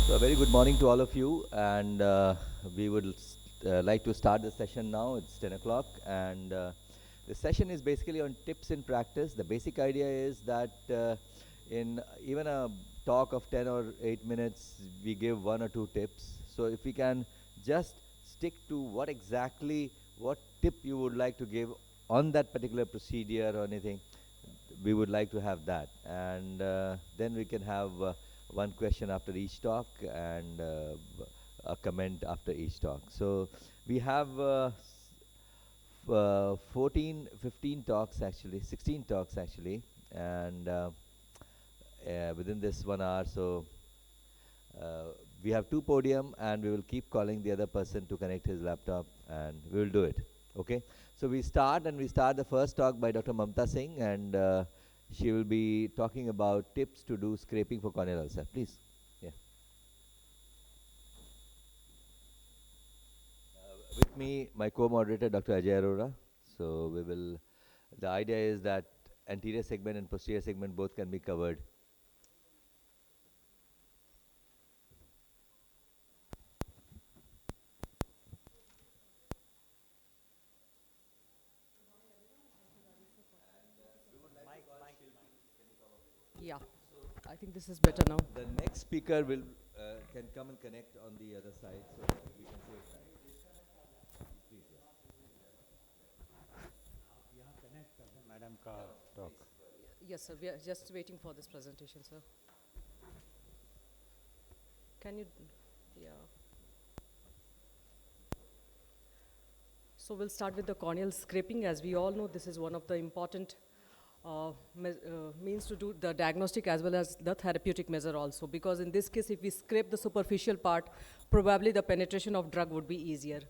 So a very good morning to all of you, and we would like to start the session now. It's 10 o'clock, and the session is basically on tips in practice. The basic idea is that in even a talk of 10 or 8 minutes, we give one or two tips. So if we can just stick to what tip you would like to give on that particular procedure or anything, we would like to have that, and then we can have one question after each talk and a comment after each talk. So we have 14, 15 talks actually, 16 talks actually, and within this 1 hour. So uh, we have two podium, and we will keep calling the other person to connect his laptop, and we will do it. Okay. So we start the first talk by Dr. Mamta Singh, and she will be talking about tips to do scraping for corneal ulcer. Please. Yeah. With me, my co-moderator, Dr. Ajay Arora. So we will. The idea is that anterior segment and posterior segment both can be covered. Yeah, I think this is better now. The next speaker will can come and connect on the other side, so that we can save time. Please. Madam का talk Yes, sir. We are just waiting for this presentation, sir. Can you? Yeah. So we'll start with the corneal scraping. As we all know, this is one of the important means to do the diagnostic as well as the therapeutic measure also. Because in this case, if we scrape the superficial part, probably the penetration of drug would be easier.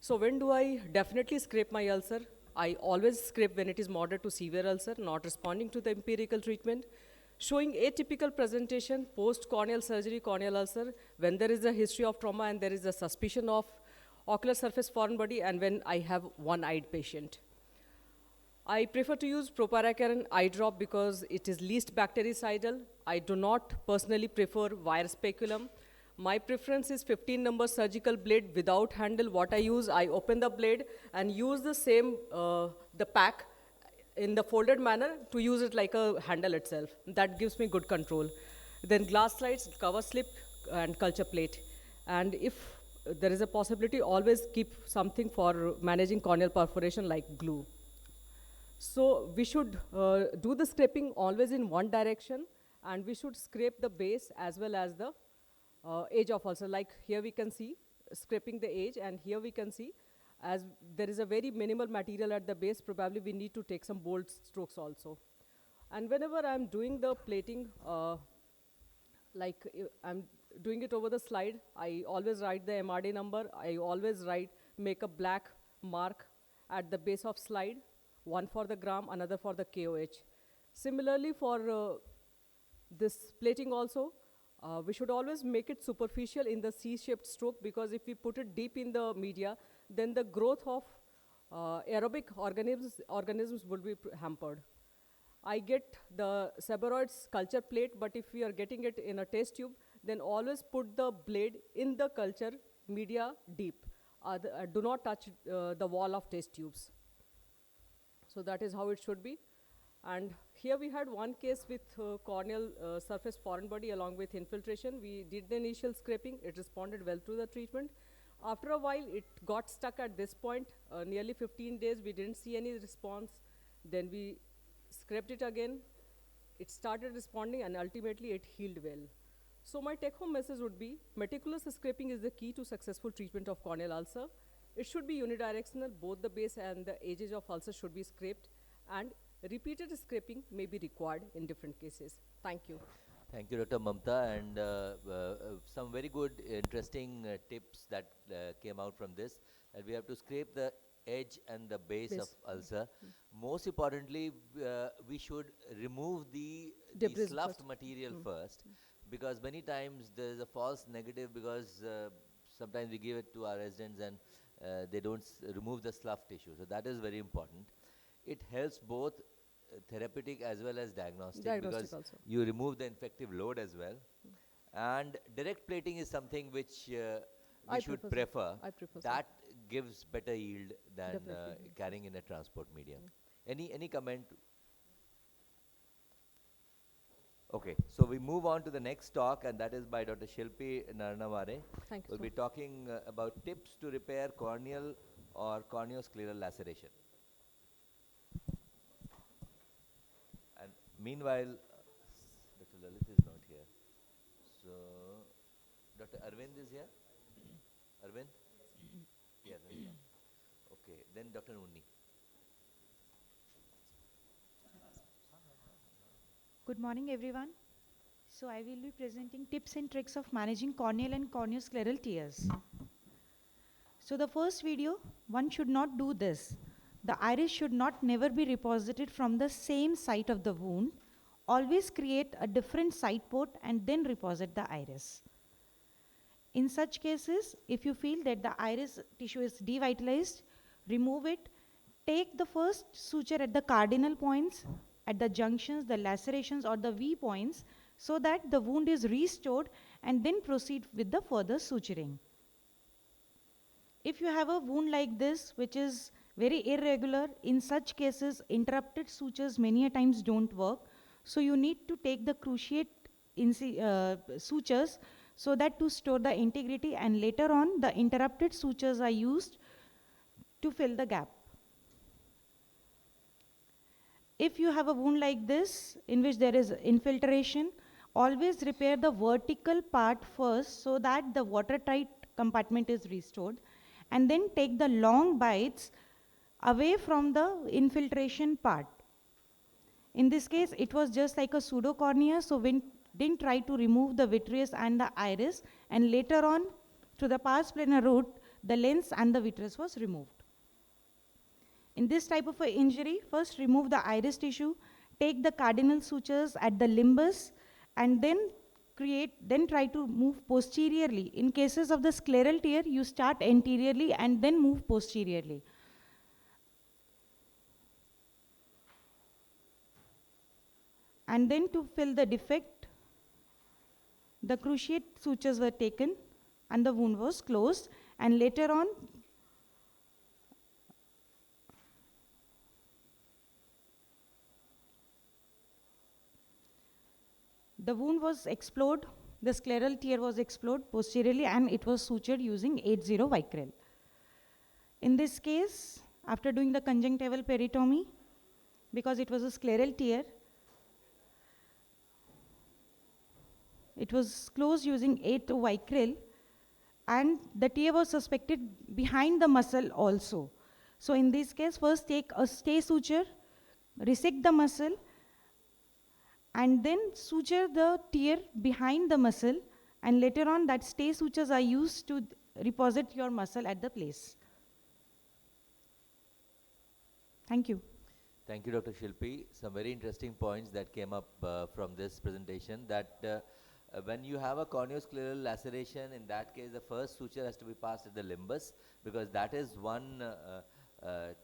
So when do I definitely scrape my ulcer? I always scrape when it is moderate to severe ulcer, not responding to the empirical treatment, showing atypical presentation post corneal surgery, corneal ulcer, when there is a history of trauma and there is a suspicion of ocular surface foreign body, and when I have one-eyed patient. I prefer to use proparacarin eye drop because it is least bactericidal. I do not personally prefer wire speculum. My preference is 15 number surgical blade without handle. What I use, I open the blade and use the same, the pack in the folded manner to use it like a handle itself. That gives me good control. Then glass slides, cover slip, and culture plate. And if there is a possibility, always keep something for managing corneal perforation like glue. So we should do the scraping always in one direction, and we should scrape the base as well as the edge of ulcer. Like here we can see scraping the edge, and here we can see as there is a very minimal material at the base, probably we need to take some bold strokes also. And whenever I'm doing the plating, I'm doing it over the slide, I always write the MRD number. I always make a black mark at the base of slide, one for the gram, another for the KOH. Similarly, for this plating also, we should always make it superficial in the C-shaped stroke, because if we put it deep in the media, then the growth of aerobic organisms will be hampered. I get the sebaroids culture plate, but if we are getting it in a test tube, then always put the blade in the culture media deep. Do not touch the wall of test tubes. So that is how it should be. And here we had one case with corneal surface foreign body along with infiltration. We did the initial scraping. It responded well to the treatment. After a while, it got stuck at this point. Nearly 15 days, we didn't see any response. Then we scraped it again. It started responding, and ultimately it healed well. So my take-home message would be, meticulous scraping is the key to successful treatment of corneal ulcer. It should be unidirectional. Both the base and the edges of ulcer should be scraped, and repeated scraping may be required in different cases. Thank you. Thank you, Dr. Mamta, and some very good, interesting tips that came out from this. That we have to scrape the edge and the base of ulcer. Most importantly, we should remove the Debris sloughed first. material first, because many times there is a false negative, because sometimes we give it to our residents and they don't remove the slough tissue. So that is very important. It helps both therapeutic as well as diagnostic, Diagnostic because also. you remove the infective load as well. And direct plating is something which we I should prefer, sir. prefer. I prefer, sir. That gives better yield than Definitely. carrying in a transport medium. Any comment? Okay, so we move on to the next talk, and that is by Dr. Shilpi Naranavare. Thank you, We'll sir. be talking about tips to repair corneal or corneoscleral laceration. And meanwhile, Dr. Lalit is not here. So, Dr. Arvind is here? Arvind? Yeah, Arvind. Okay, then Dr. Unni. Good morning, everyone. So I will be presenting tips and tricks of managing corneal and corneoscleral tears. So the first video, one should not do this. The iris should not never be reposited from the same site of the wound. Always create a different site port and then reposit the iris. In such cases, if you feel that the iris tissue is devitalized, remove it. Take the first suture at the cardinal points, at the junctions, the lacerations or the V points, so that the wound is restored, and then proceed with the further suturing. If you have a wound like this, which is very irregular, in such cases, interrupted sutures many a times don't work. So you need to take the cruciate sutures so that to store the integrity, and later on the interrupted sutures are used to fill the gap. If you have a wound like this in which there is infiltration, always repair the vertical part first so that the watertight compartment is restored, and then take the long bites away from the infiltration part. In this case, it was just like a pseudocornea, so we didn't try to remove the vitreous and the iris, and later on, through the pars plana route, the lens and the vitreous was removed. In this type of an injury, first remove the iris tissue, take the cardinal sutures at the limbus, and then try to move posteriorly. In cases of the scleral tear, you start anteriorly and then move posteriorly. And then to fill the defect, the cruciate sutures were taken and the wound was closed, and later on, the wound was explored, the scleral tear was explored posteriorly, and it was sutured using 80 Vicryl. In this case, after doing the conjunctival peritomy, because it was a scleral tear, it was closed using 80 Vicryl, and the tear was suspected behind the muscle also. So in this case, first take a stay suture, resect the muscle, and then suture the tear behind the muscle, and later on that stay sutures are used to reposit your muscle at the place. Thank you. Thank you, Dr. Shilpi. Some very interesting points that came up from this presentation, that when you have a corneoscleral laceration, in that case, the first suture has to be passed at the limbus, because that is one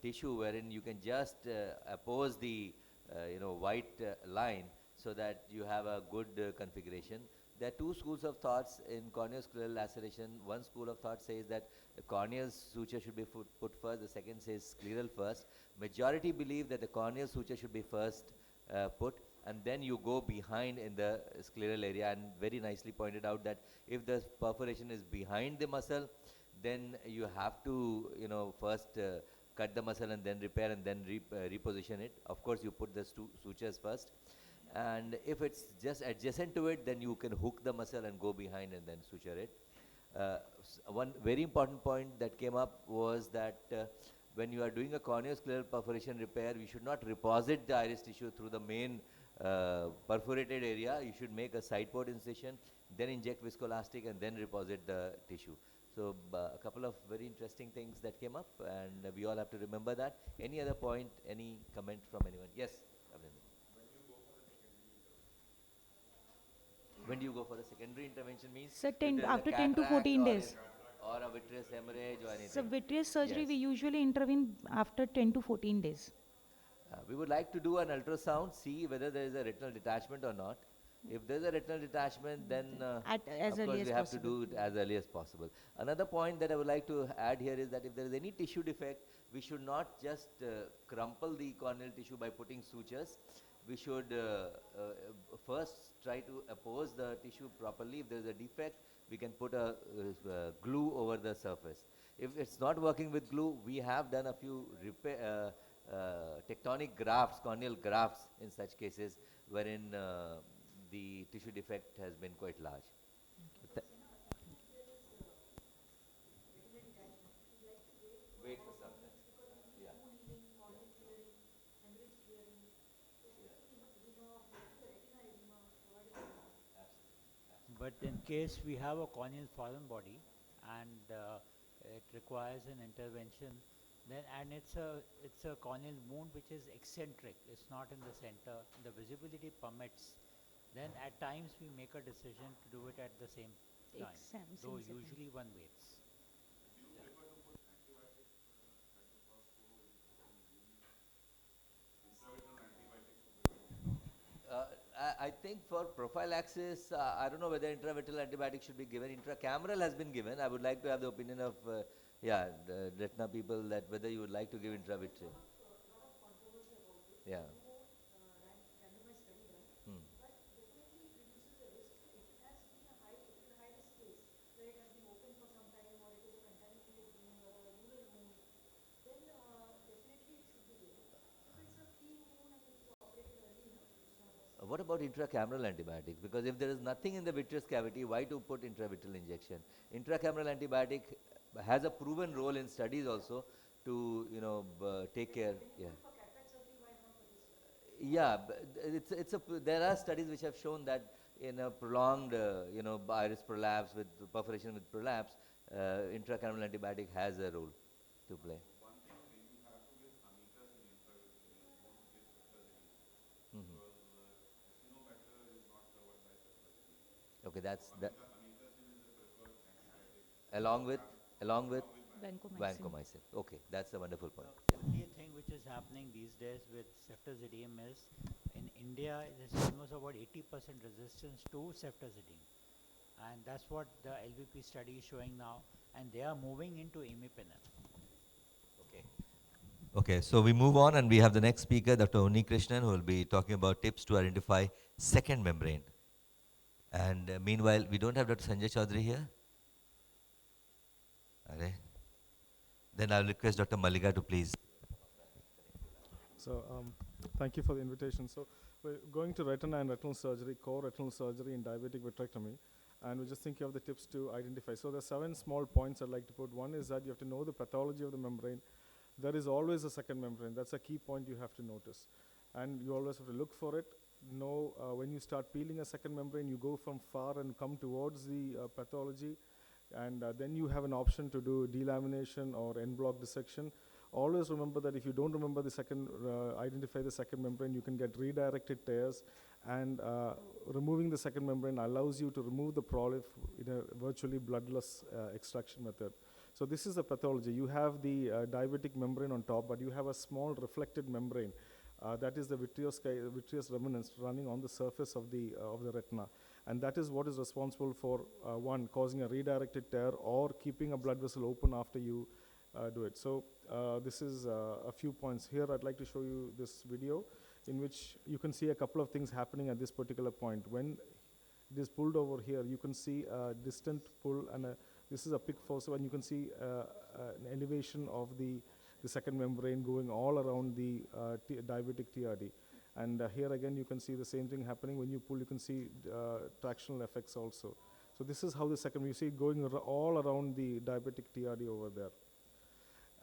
tissue wherein you can just oppose the white line, so that you have a good configuration. There are two schools of thoughts in corneoscleral laceration. One school of thought says that the corneal suture should be put first, the second says scleral first. Majority believe that the corneal suture should be first put, and then you go behind in the scleral area, and very nicely pointed out that if the perforation is behind the muscle, then you have to first cut the muscle and then repair and then reposition it. Of course, you put the sutures first. And if it's just adjacent to it, then you can hook the muscle and go behind and then suture it. One very important point that came up was that when you are doing a corneoscleral perforation repair, you should not reposit the iris tissue through the main perforated area. You should make a side port incision, then inject viscoelastic, and then reposit the tissue. So a couple of very interesting things that came up, and we all have to remember that. Any other point, any comment from anyone? Yes, Abhinandan. When do you go for a secondary intervention means? So after 10 to 14 days. Or a vitreous hemorrhage or anything. So vitreous surgery, Yes. we usually intervene after 10 to 14 days. We would like to do an ultrasound, see whether there is a retinal detachment or not. If there's a retinal detachment, then As of early course as we have to possible. do it as early as possible. Another point that I would like to add here is that if there is any tissue defect, we should not just crumple the corneal tissue by putting sutures. We should first try to oppose the tissue properly. If there is a defect, we can put a glue over the surface. If it's not working with glue, we have done a few tectonic grafts, corneal grafts in such cases, wherein the tissue defect has been quite large. Th- Wait for some time. Yeah. But in case we have a corneal foreign body and it requires an intervention, then and it's a corneal wound which is eccentric. It's not in the center. The visibility permits. Then at times we make a decision to do it at the same time. Though usually one waits. I think for prophylaxis, I don't know whether intravitreal antibiotic should be given. Intracameral has been given. I would like to have the opinion of, the retina people, that whether you would like to give intravitreal. Yeah. Hmm. What about intracameral antibiotics? Because if there is nothing in the vitreous cavity, why to put intravitreal injection? Intracameral antibiotic has a proven role in studies also to, take care. Yeah. Yeah, there are studies which have shown that in a prolonged, iris prolapse with perforation with prolapse, intracameral antibiotic has a role to play. Mhm. Okay, that's that. Along with, along with Vancomycin. vancomycin. Okay, that's a wonderful point. The only thing which is happening these days with ceftazidime is in India there's almost about 80% resistance to ceftazidime, and that's what the LVP study is showing now, and they are moving into imipenem. Okay. Okay, so we move on and we have the next speaker, Dr. Uni Krishnan, who will be talking about tips to identify second membrane. And meanwhile, we don't have Dr. Sanjay Chaudhary here. Okay. Then I'll request Dr. Malika to please. So thank you for the invitation. So we're going to retina and retinal surgery, core retinal surgery and diabetic vitrectomy. And we're just thinking of the tips to identify. So there's 7 small points I'd like to put. One is that you have to know the pathology of the membrane. There is always a second membrane. That's a key point you have to notice. And you always have to look for it. Know when you start peeling a second membrane, you go from far and come towards the pathology. And then you have an option to do delamination or en bloc dissection. Always remember that if you don't remember the second, identify the second membrane, you can get redirected tears, and removing the second membrane allows you to remove the polyp in a virtually bloodless extraction method. So this is the pathology. You have the diabetic membrane on top, but you have a small reflected membrane. That is the vitreous remnants running on the surface of the retina. And that is what is responsible for, one, causing a redirected tear or keeping a blood vessel open after you do it. So this is a few points. Here I'd like to show you this video in which you can see a couple of things happening at this particular point. When it is pulled over here, you can see a distant pull, and this is a PIC fossa, and you can see an elevation of the second membrane going all around the diabetic TRD. And here again you can see the same thing happening. When you pull, you can see tractional effects also. So this is how the second, you see it going all around the diabetic TRD over there.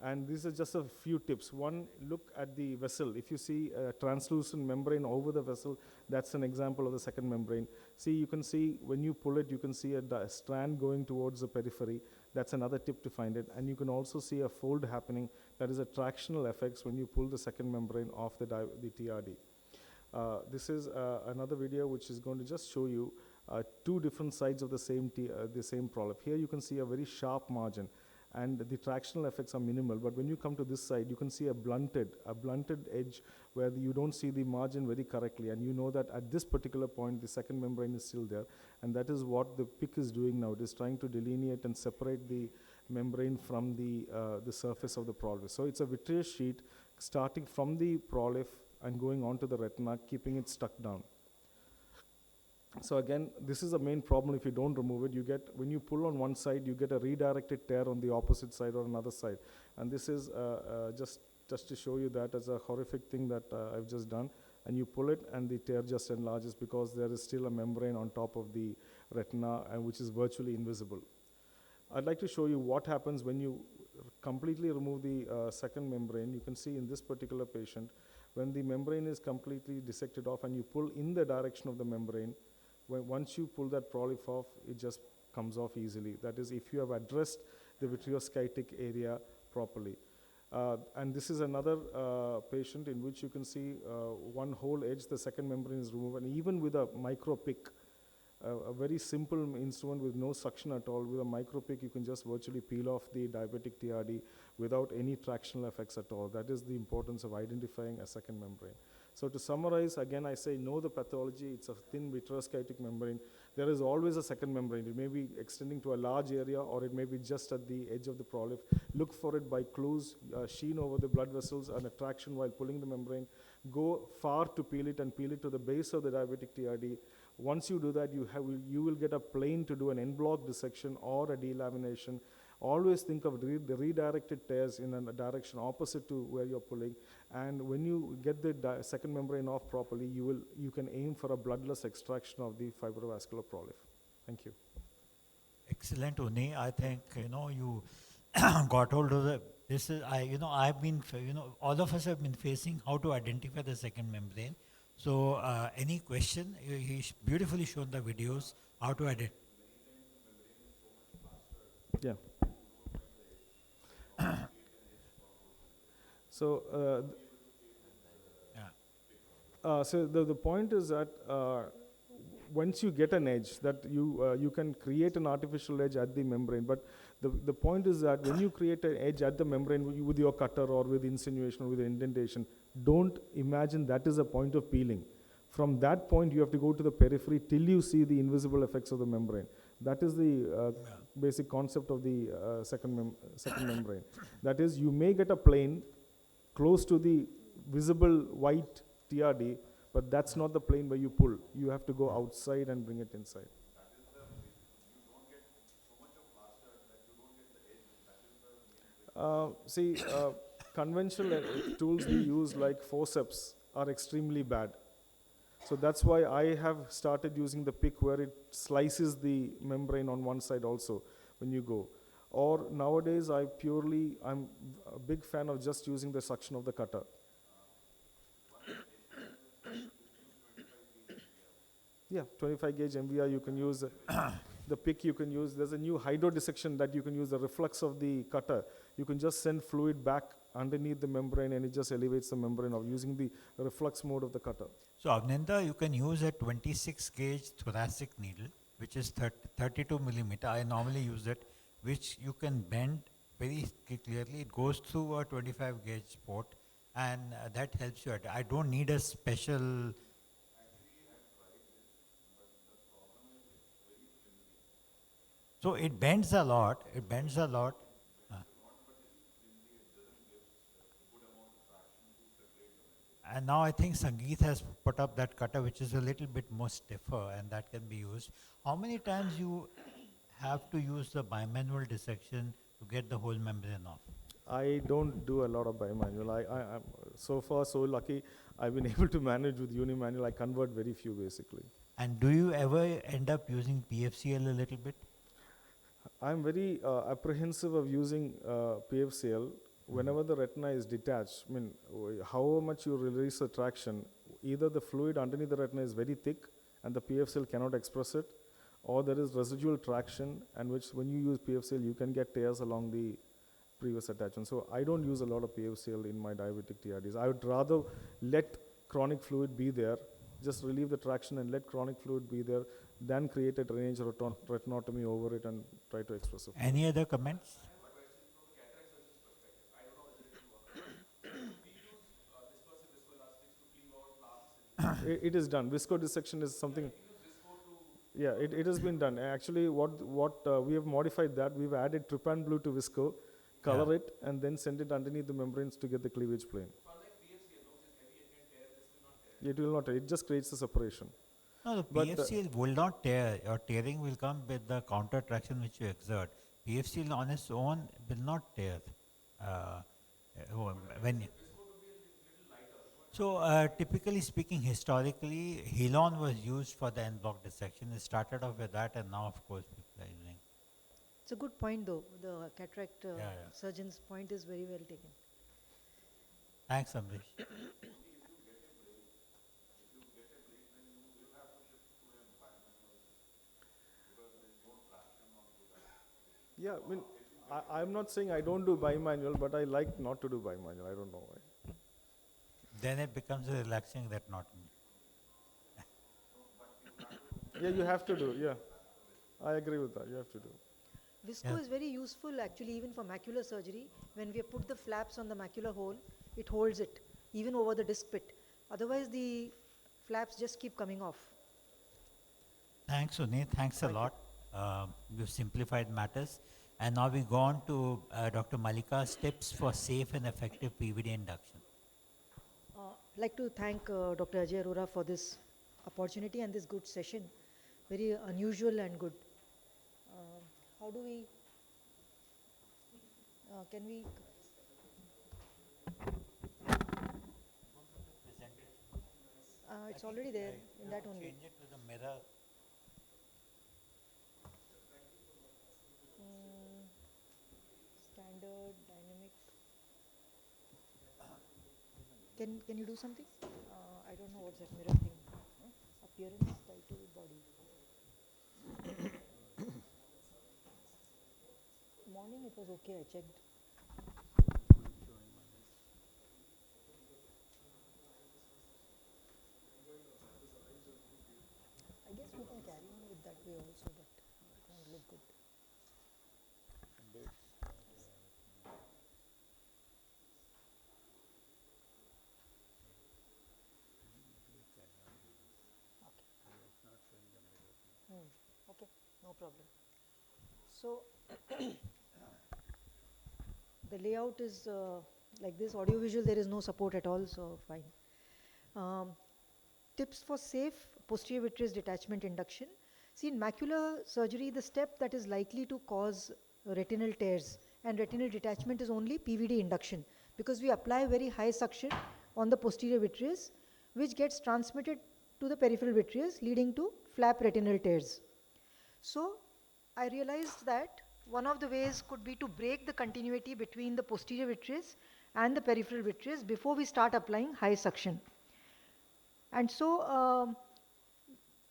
And these are just a few tips. One, look at the vessel. If you see a translucent membrane over the vessel, that's an example of the second membrane. See, you can see when you pull it, you can see a strand going towards the periphery. That's another tip to find it. And you can also see a fold happening. That is a tractional effects when you pull the second membrane off the TRD. This is another video which is going to just show you 2 different sides of the same polyp. Here you can see a very sharp margin. and the tractional effects are minimal. But when you come to this side, you can see a blunted edge where you don't see the margin very correctly, and you know that at this particular point, the second membrane is still there, and that is what the PIC is doing now. It is trying to delineate and separate the membrane from the surface of the prolif. So it's a vitreous sheet starting from the prolif and going on to the retina, keeping it stuck down. So again, this is the main problem. If you don't remove it, you get, when you pull on one side, you get a redirected tear on the opposite side or another side. And this is just to show you that as a horrific thing that I've just done. And you pull it and the tear just enlarges because there is still a membrane on top of the retina, and which is virtually invisible. I'd like to show you what happens when you completely remove the second membrane. You can see in this particular patient, when the membrane is completely dissected off and you pull in the direction of the membrane, once you pull that prolif off, it just comes off easily. That is, if you have addressed the vitreoskytic area properly. And this is another patient in which you can see one whole edge, the second membrane is removed, and even with a micro pick, a very simple instrument with no suction at all, with a micro pick, you can just virtually peel off the diabetic TRD without any tractional effects at all. That is the importance of identifying a second membrane. So to summarize, again, I say know the pathology. It's a thin vitreoskytic membrane. There is always a second membrane. It may be extending to a large area, or it may be just at the edge of the prolif. Look for it by clues, sheen over the blood vessels, and attraction while pulling the membrane. Go far to peel it and peel it to the base of the diabetic TRD. Once you do that, you will get a plane to do an en bloc dissection or a delamination. Always think of the redirected tears in a direction opposite to where you're pulling. And when you get the second membrane off properly, you can aim for a bloodless extraction of the fibrovascular prolif. Thank you. Excellent, Uni. I think, you got hold of I've been, all of us have been facing how to identify the second membrane. So any question? He's beautifully shown the videos, how to identify. Yeah. So, so the point is that once you get an edge, that you can create an artificial edge at the membrane. But the point is that when you create an edge at the membrane with your cutter or with insinuation or with indentation, don't imagine that is a point of peeling. From that point, you have to go to the periphery till you see the invisible effects of the membrane. That is the basic concept of the second membrane. That is, you may get a plane close to the visible white TRD, but that's not the plane where you pull. You have to go outside and bring it inside. See, conventional tools we use like forceps are extremely bad. So that's why I have started using the pick where it slices the membrane on one side also when you go. Or nowadays I'm a big fan of just using the suction of the cutter. Yeah, 25 gauge MVR you can use. The pick you can use. There's a new hydro dissection that you can use, the reflux of the cutter. You can just send fluid back underneath the membrane and it just elevates the membrane of using the reflux mode of the cutter. So Avnenda, you can use a 26 gauge thoracic needle, which is 32 millimeter. I normally use it, which you can bend very clearly. It goes through a 25 gauge port, and that helps you. I don't need a special. So it bends a lot. It bends a lot. And now I think Sangeet has put up that cutter, which is a little bit more stiffer, and that can be used. How many times you have to use the bimanual dissection to get the whole membrane off? I don't do a lot of bimanual. I'm so far so lucky. I've been able to manage with unimanual. I convert very few basically. And do you ever end up using PFCL a little bit? I'm very apprehensive of using PFCL whenever the retina is detached. I mean, however much you release the traction, either the fluid underneath the retina is very thick and the PFCL cannot express it, or there is residual traction, and which when you use PFCL, you can get tears along the previous attachment. So I don't use a lot of PFCL in my diabetic TRDs. I would rather let chronic fluid be there, just relieve the traction and let chronic fluid be there, than create a drainage retinotomy over it and try to express it. Any other comments? It is done. Visco dissection is something. Yeah, it has been done. Actually, what we have modified that, we've added trypan blue to visco, color it, and then send it underneath the membranes to get the cleavage plane. It will not tear. It just creates a separation. No, the But, PFCL will not tear. Your tearing will come with the counter traction which you exert. PFCL on its own will not tear. Uh, when so typically speaking, historically, Helon was used for the en bloc dissection. It started off with that, and now, of course, people are using. It's a good point, though. The cataract Yeah. surgeon's point is very well taken. Thanks, Amrish. yeah, I mean, I'm not saying I don't do bimanual, but I like not to do bimanual. I don't know why. Then it becomes a relaxing that not. Yeah, you have to do. Yeah, I agree with that. You have to do. Visco is very useful actually even for macular surgery. When we put the flaps on the macular hole, it holds it even over the disc pit. Otherwise, the flaps just keep coming off. Thanks, Sunit. Thanks a lot. We've simplified matters. And now we go on to Dr. Malika's tips for safe and effective PVD induction. I'd like to thank Dr. Ajay Arora for this opportunity and this good session. Very unusual and good. How do we, can we, it's already there in that only. Change it to the mirror. Standard, dynamic. Can you do something? I don't know what's that mirror thing. Appearance, title, body. Morning it was okay, I checked. I guess we can carry on with that way also, but it won't look good. Okay, no problem. So, the layout is like this. Audio-visual, there is no support at all, so fine. Tips for safe posterior vitreous detachment induction. See, in macular surgery, the step that is likely to cause retinal tears and retinal detachment is only PVD induction, because we apply very high suction on the posterior vitreous, which gets transmitted to the peripheral vitreous, leading to flap retinal tears. So I realized that one of the ways could be to break the continuity between the posterior vitreous and the peripheral vitreous before we start applying high suction. And so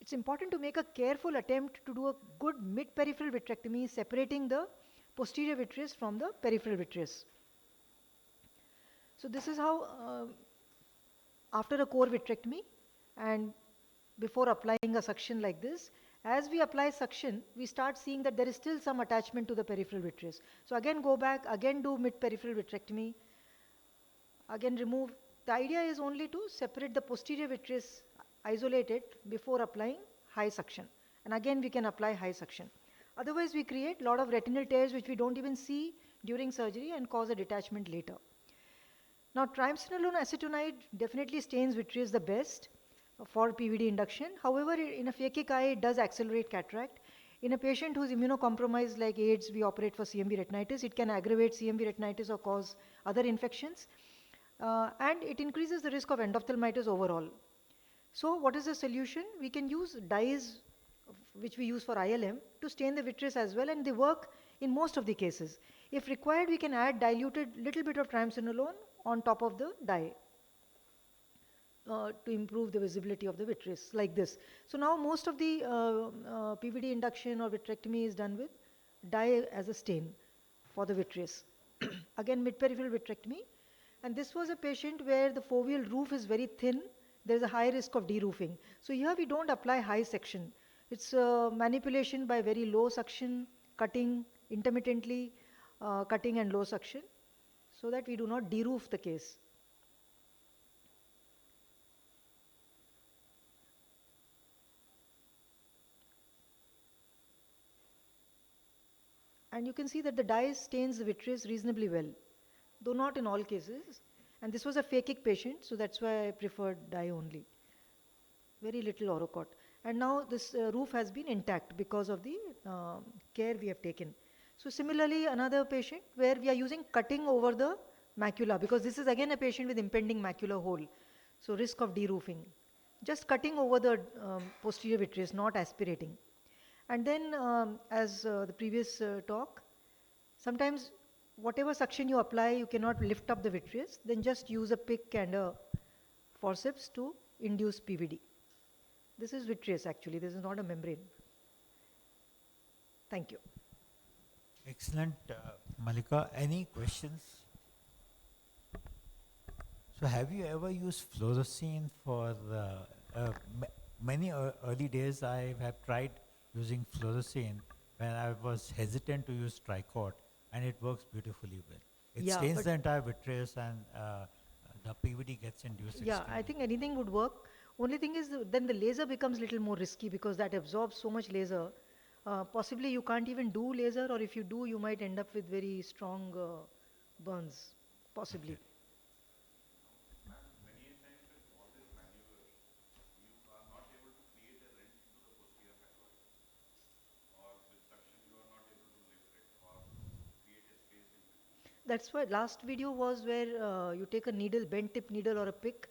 it's important to make a careful attempt to do a good mid-peripheral vitrectomy, separating the posterior vitreous from the peripheral vitreous. So this is how, after a core vitrectomy and before applying a suction like this, as we apply suction, we start seeing that there is still some attachment to the peripheral vitreous. So again go back, again do mid-peripheral vitrectomy, again remove. The idea is only to separate the posterior vitreous, isolate it before applying high suction. And again we can apply high suction. Otherwise we create a lot of retinal tears which we don't even see during surgery and cause a detachment later. Now triamcinolone acetonide definitely stains vitreous the best for PVD induction. However, in a phakic eye, it does accelerate cataract. In a patient who is immunocompromised like AIDS, we operate for CMV retinitis. It can aggravate CMV retinitis or cause other infections. And it increases the risk of endophthalmitis overall. So what is the solution? We can use dyes, which we use for ILM, to stain the vitreous as well, and they work in most of the cases. If required, we can add diluted little bit of triamcinolone on top of the dye. To improve the visibility of the vitreous, like this. So now most of the PVD induction or vitrectomy is done with dye as a stain for the vitreous. Again, mid-peripheral vitrectomy. And this was a patient where the foveal roof is very thin. There is a high risk of de-roofing. So here we don't apply high section. It's manipulation by very low suction, cutting intermittently, cutting and low suction, so that we do not de-roof the case. And you can see that the dye stains the vitreous reasonably well, though not in all cases. And this was a phakic patient, so that's why I preferred dye only. Very little orocot. And now this roof has been intact because of the care we have taken. So similarly, another patient where we are using cutting over the macula, because this is again a patient with impending macular hole, so risk of de-roofing. Just cutting over the posterior vitreous, not aspirating. And then as the previous talk, sometimes whatever suction you apply, you cannot lift up the vitreous, then just use a pick and a forceps to induce PVD. This is vitreous actually, this is not a membrane. Thank you. Excellent, Malika. Any questions? So have you ever used fluorescein for many early days? I have tried using fluorescein when I was hesitant to use tricot, and it works beautifully well. It Yeah, stains but- the entire vitreous, and the PVD gets induced. Yeah, I think anything would work. Only thing is then the laser becomes little more risky because that absorbs so much laser. Possibly you can't even do laser, or if you do, you might end up with very strong burns, possibly. That's why last video was where you take a needle, bent tip needle or a pick,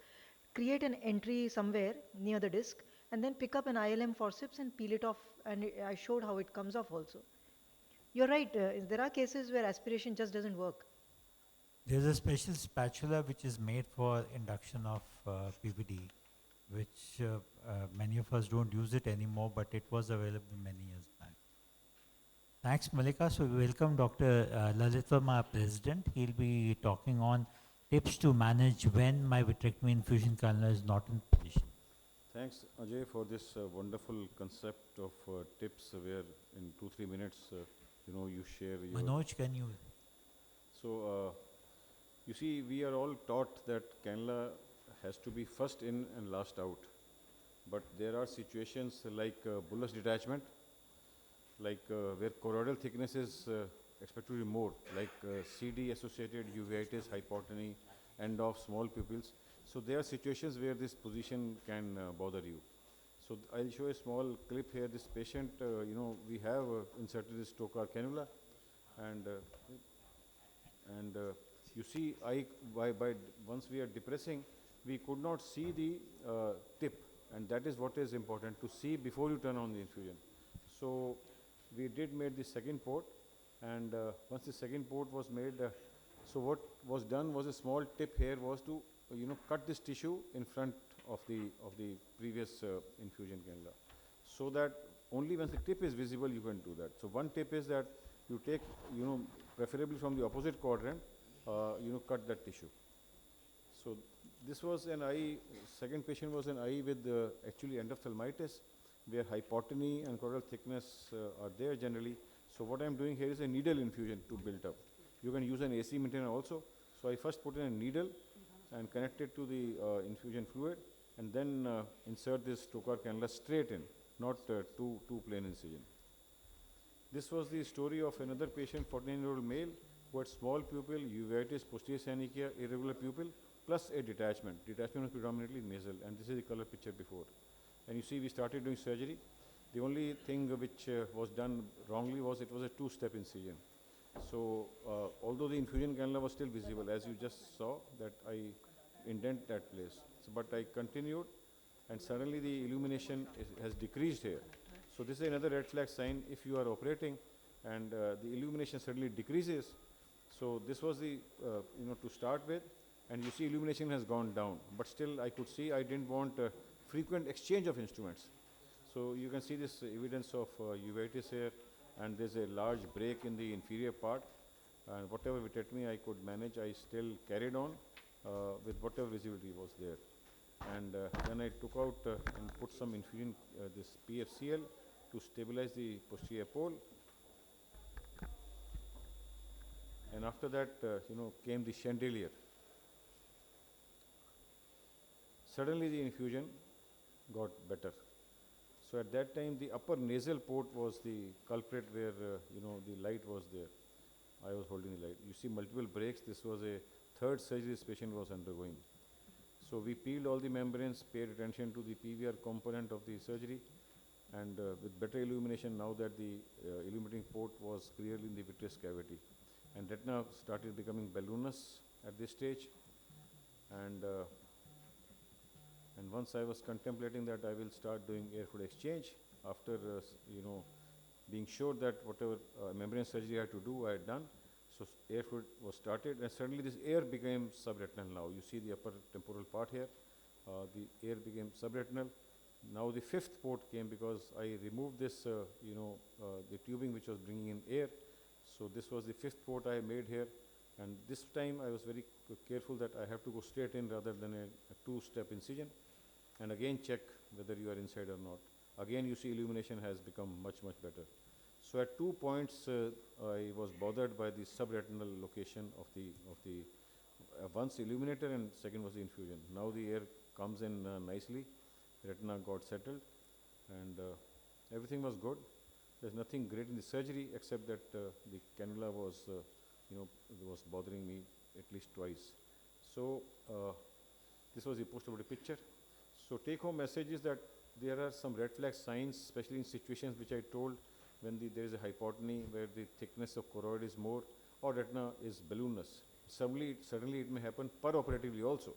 create an entry somewhere near the disc, and then pick up an ILM forceps and peel it off. And I showed how it comes off also. You're right, there are cases where aspiration just doesn't work. There's a special spatula which is made for induction of PVD, which many of us don't use it anymore, but it was available many years back. Thanks, Malika. So we welcome Dr. Lalitama, President. He'll be talking on tips to manage when my vitrectomy infusion cannula is not in position. Thanks, Ajay, for this wonderful concept of tips where in 2-3 minutes, you share your... Manoj, can you? So, you see, we are all taught that cannula has to be first in and last out. But there are situations like bullous detachment, like where choroidal thickness is expected to be more, like CD-associated uveitis, hypotony, end of small pupils. So there are situations where this position can bother you. So I'll show a small clip here. This patient, we have inserted this trocar cannula, and you see, once we are depressing, we could not see the tip, and that is what is important to see before you turn on the infusion. So we did made the second port, and once the second port was made, so what was done was a small tip here was to cut this tissue in front of the previous infusion cannula, so that only once the tip is visible you can do that. So one tip is that you take preferably from the opposite quadrant, cut that tissue. So this was an eye. Second patient was an eye with actually endophthalmitis, where hypotony and choroidal thickness are there generally. So what I'm doing here is a needle infusion to build up. You can use an AC maintainer also. So I first put in a needle and connect it to the infusion fluid, and then insert this trocar cannula straight in, not two plane incision. This was the story of another patient, 49-year-old male, who had small pupil, uveitis, posterior synechia, irregular pupil, plus a detachment. Detachment was predominantly nasal, and this is the color picture before. And you see, we started doing surgery. The only thing which was done wrongly was it was a two-step incision. So although the infusion cannula was still visible, as you just saw, that I indent that place. So, but I continued, and suddenly the illumination has decreased here. So this is another red flag sign if you are operating and the illumination suddenly decreases. So this was the, to start with, and you see illumination has gone down, but still I could see I didn't want frequent exchange of instruments. So you can see this evidence of uveitis here, and there's a large break in the inferior part, and whatever vitrectomy I could manage, I still carried on with whatever visibility was there. And then I took out and put some infusion, this PFCL, to stabilize the posterior pole. And after that, came the chandelier. Suddenly the infusion got better. So at that time, the upper nasal port was the culprit where, the light was there. I was holding the light. You see multiple breaks. This was a third surgery this patient was undergoing. So we peeled all the membranes, paid attention to the PVR component of the surgery, and with better illumination, now that the illuminating port was clearly in the vitreous cavity. And retina started becoming balloonous at this stage. And once I was contemplating that I will start doing air fluid exchange, after, being sure that whatever membrane surgery I had to do, I had done. So air fluid was started, and suddenly this air became subretinal now. You see the upper temporal part here. The air became subretinal. Now the fifth port came because I removed this, the tubing which was bringing in air. So this was the fifth port I made here. And this time I was very careful that I have to go straight in rather than a two-step incision. And again check whether you are inside or not. Again you see illumination has become much, much better. So at 2 points I was bothered by the subretinal location of the once illuminator, and second was the infusion. Now the air comes in nicely, retina got settled, and everything was good. There's nothing great in the surgery except that the cannula was, was bothering me at least twice. So this was the post-operative picture. So take-home message is that there are some red flag signs, especially in situations which I told, when there is a hypotony where the thickness of choroid is more or retina is balloonous. Suddenly it may happen peroperatively also,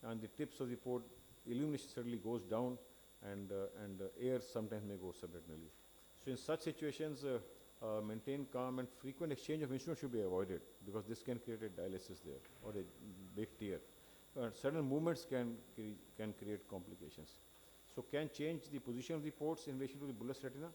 and the tips of the port illumination suddenly goes down, and air sometimes may go subretinally. So in such situations, maintain calm, and frequent exchange of instruments should be avoided because this can create a dialysis there or a big tear. Sudden movements can create complications. So can change the position of the ports in relation to the bullous retina.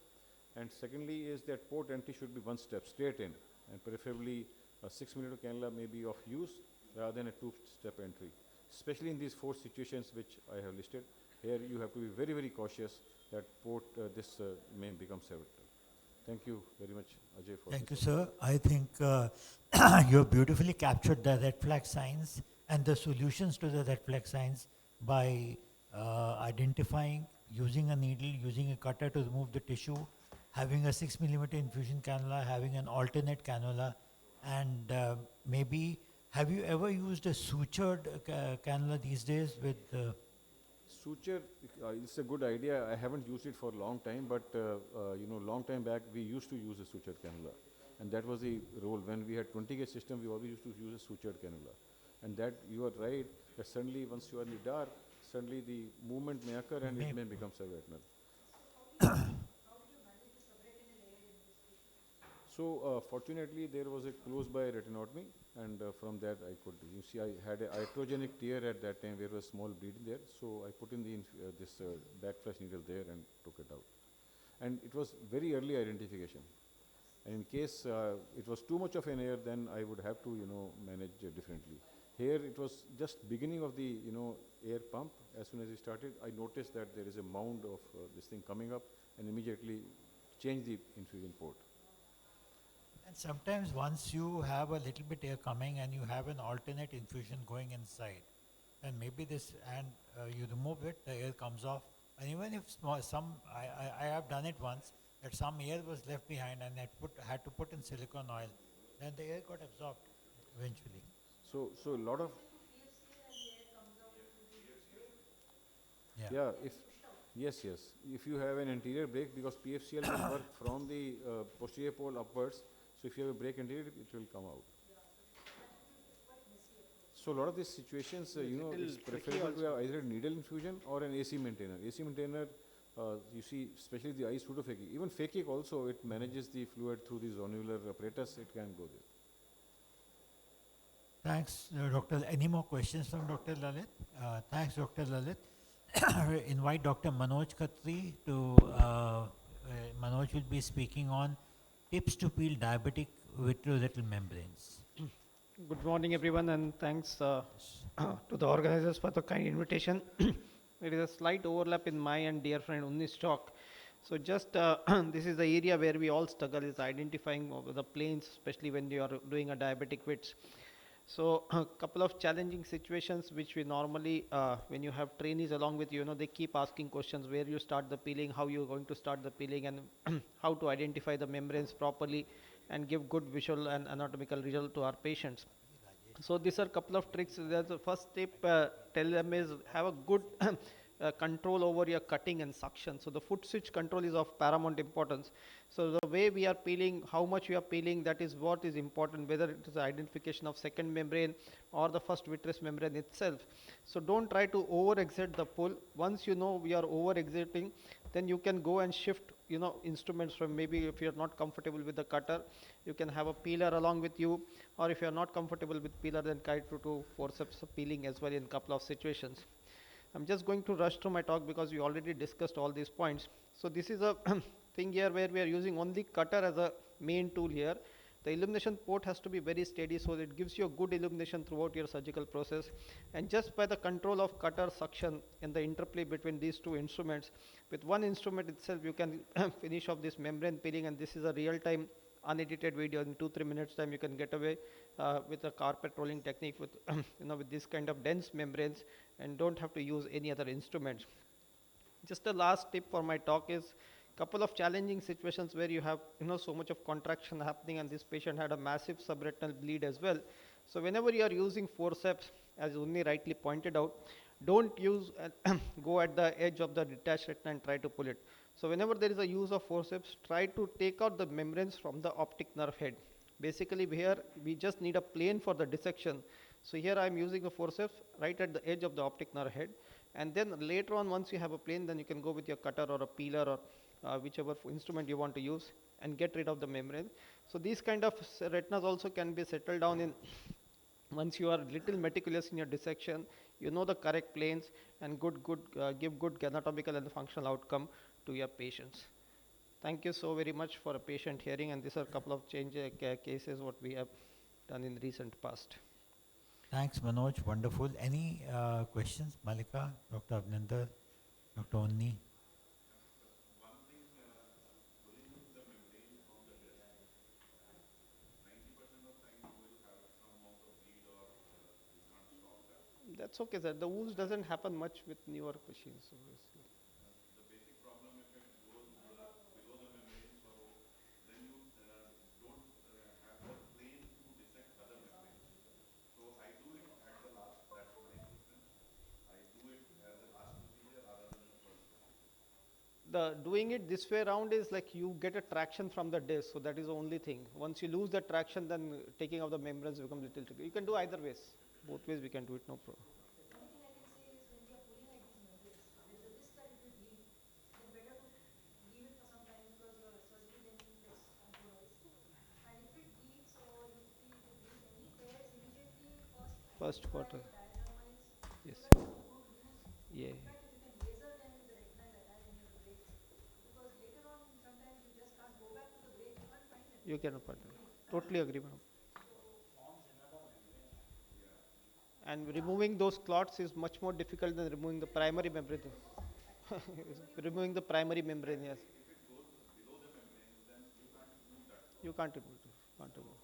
And secondly is that port entry should be one step straight in, and preferably a 6mm cannula may be of use rather than a two-step entry, especially in these four situations which I have listed. Here you have to be very, very cautious that port this may become subretinal. Thank you very much, Ajay, for Thank you, this. sir. I think you have beautifully captured the red flag signs and the solutions to the red flag signs by identifying, using a needle, using a cutter to remove the tissue, having a 6mm infusion cannula, having an alternate cannula, and maybe, have you ever used a sutured cannula these days with Suture, it's a good idea. I haven't used it for a long time, but long time back we used to use a sutured cannula, and that was the role. When we had 20-gauge system, we always used to use a sutured cannula, and that you are right that suddenly once you are in the dark, suddenly the movement may occur and it may become subretinal. So fortunately there was a close-by retinotomy, and from that I could, you see I had a iatrogenic tear at that time where there was small bleeding there, so I put in the this backflash needle there and took it out. And it was very early identification. And in case it was too much of an air, then I would have to manage differently. Here it was just beginning of the air pump. As soon as it started, I noticed that there is a mound of this thing coming up, and immediately changed the infusion port. And sometimes once you have a little bit air coming and you have an alternate infusion going inside, and maybe this, and you remove it, the air comes off. And even if I have done it once, that some air was left behind and had to put in silicone oil, then the air got absorbed eventually. So a lot of yes. If you have an anterior break, because PFCL will work from the posterior pole upwards, so if you have a break anterior, it will come out. So a lot of these situations, it's preferable to have either a needle infusion or an AC maintainer. AC maintainer, you see, especially the eye pseudophakic. Even phakic also, it manages the fluid through the zonular apparatus. It can go there. Thanks, Doctor. Any more questions from Dr. Lalit? Thanks, Dr. Lalit. Invite Dr. Manoj Khatri to, Manoj will be speaking on tips to peel diabetic vitreoretinal membranes. Good morning, everyone, and thanks to the organizers for the kind invitation. There is a slight overlap in my and dear friend Unni's talk. So just this is the area where we all struggle, is identifying the planes, especially when you are doing a diabetic vits. So a couple of challenging situations which we normally, when you have trainees along with you, they keep asking questions where you start the peeling, how you're going to start the peeling, and how to identify the membranes properly and give good visual and anatomical result to our patients. So these are couple of tricks. The first tip, tell them is have a good control over your cutting and suction. So the foot switch control is of paramount importance. So the way we are peeling, how much we are peeling, that is what is important, whether it is identification of second membrane or the first vitreous membrane itself. So don't try to over exert the pull. Once you know we are over exerting, then you can go and shift instruments from, maybe if you're not comfortable with the cutter, you can have a peeler along with you, or if you're not comfortable with peeler, then try to do forceps peeling as well in couple of situations. I'm just going to rush through my talk because we already discussed all these points. So this is a thing here where we are using only cutter as a main tool here. The illumination port has to be very steady so that it gives you a good illumination throughout your surgical process. And just by the control of cutter, suction, and the interplay between these two instruments, with one instrument itself you can finish off this membrane peeling, and this is a real-time unedited video. In 2-3 minutes time you can get away with a carpet rolling technique with with this kind of dense membranes, and don't have to use any other instruments. Just a last tip for my talk is couple of challenging situations where you have so much of contraction happening, and this patient had a massive subretinal bleed as well. So whenever you are using forceps, as Unni rightly pointed out, don't use go at the edge of the detached retina and try to pull it. So whenever there is a use of forceps, try to take out the membranes from the optic nerve head. Basically here we just need a plane for the dissection. So here I am using a forceps right at the edge of the optic nerve head, and then later on, once you have a plane, then you can go with your cutter or a peeler or whichever instrument you want to use, and get rid of the membrane. So these kind of retinas also can be settled down in once you are little meticulous in your dissection, the correct planes, and give good anatomical and functional outcome to your patients. Thank you so very much for a patient hearing, and these are a couple of change cases what we have done in recent past. Thanks, Manoj. Wonderful. Any questions, Malika, Dr. Abninder, Dr. Unni? That's okay, sir. The ooze doesn't happen much with newer machines. Obviously. The doing it this way around is like you get a traction from the disc, so that is the only thing. Once you lose the traction, then taking out the membranes becomes little tricky. You can do either ways. Both ways we can do it, no problem. First quarter. Yes. Yeah. You cannot partner. Totally agree, ma'am. And removing those clots is much more difficult than removing the primary membrane. Removing the primary membrane, yes. You can't remove it. Can't remove.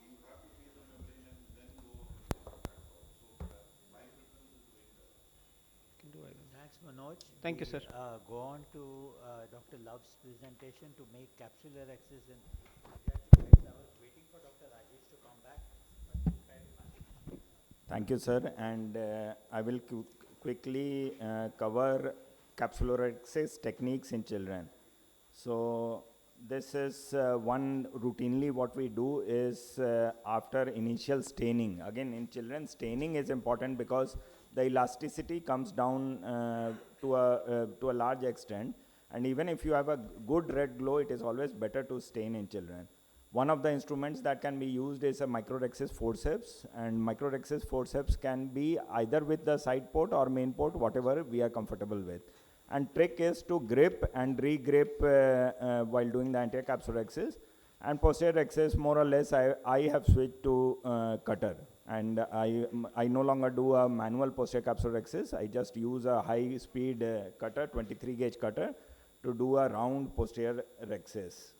Can do either. Thanks, Manoj. Thank you, sir. Go on to Dr. Love's presentation to make capsular access and I was waiting for Dr. Rajesh to come back, but he'll try to manage. Thank you, sir. And I will quickly cover capsular access techniques in children. So this is one routinely what we do is after initial staining. Again, in children, staining is important because the elasticity comes down to a large extent. And even if you have a good red glow, it is always better to stain in children. One of the instruments that can be used is a microrhexis forceps, and microrhexis forceps can be either with the side port or main port, whatever we are comfortable with. And trick is to grip and re-grip while doing the anterior capsulorhexis. And posterior rhexis, more or less, I have switched to cutter. And I no longer do a manual posterior capsulorhexis. I just use a high-speed cutter, 23-gauge cutter, to do a round posterior rhexis.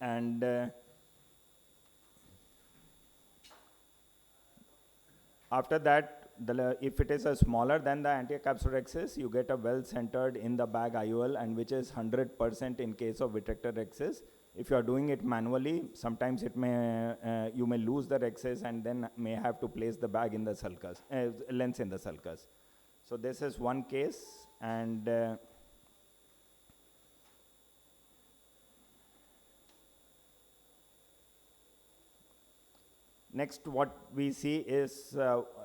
And After that, if it is a smaller than the anterior capsular axis, you get a well-centered in the bag IOL, and which is 100% in case of vitrector axis. If you are doing it manually, sometimes it may you may lose the axis and then may have to place the bag in the sulcus, lens in the sulcus. So this is one case, and next what we see is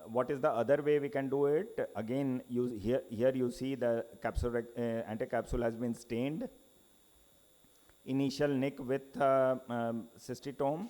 what is the other way we can do it. Again, here you see the capsule, anticapsule has been stained. Initial nick with cystitome.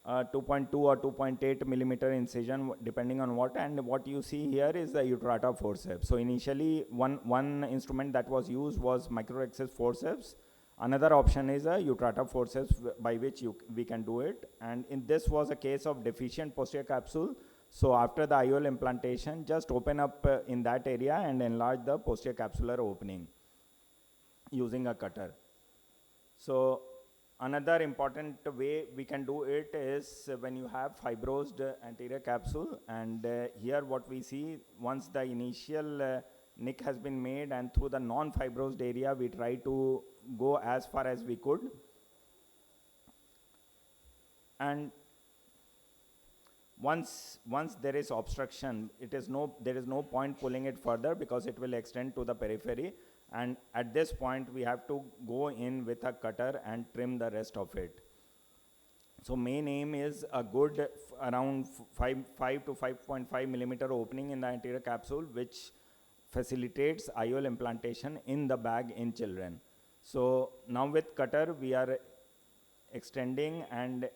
2.2 or 2.8 millimeter incision, depending on what. And what you see here is the utrata forceps. So initially, one instrument that was used was microaxis forceps. Another option is a utrata forceps by which we can do it. And in this was a case of deficient posterior capsule. So after the IOL implantation, just open up in that area and enlarge the posterior capsular opening using a cutter. So another important way we can do it is when you have fibrosed anterior capsule, and here what we see, once the initial nick has been made, and through the non-fibrosed area we try to go as far as we could, and once there is obstruction, there is no point pulling it further because it will extend to the periphery, and at this point we have to go in with a cutter and trim the rest of it. So main aim is a good around 5 to 5.5 millimeter opening in the anterior capsule, which facilitates IOL implantation in the bag in children. So now with cutter we are extending, and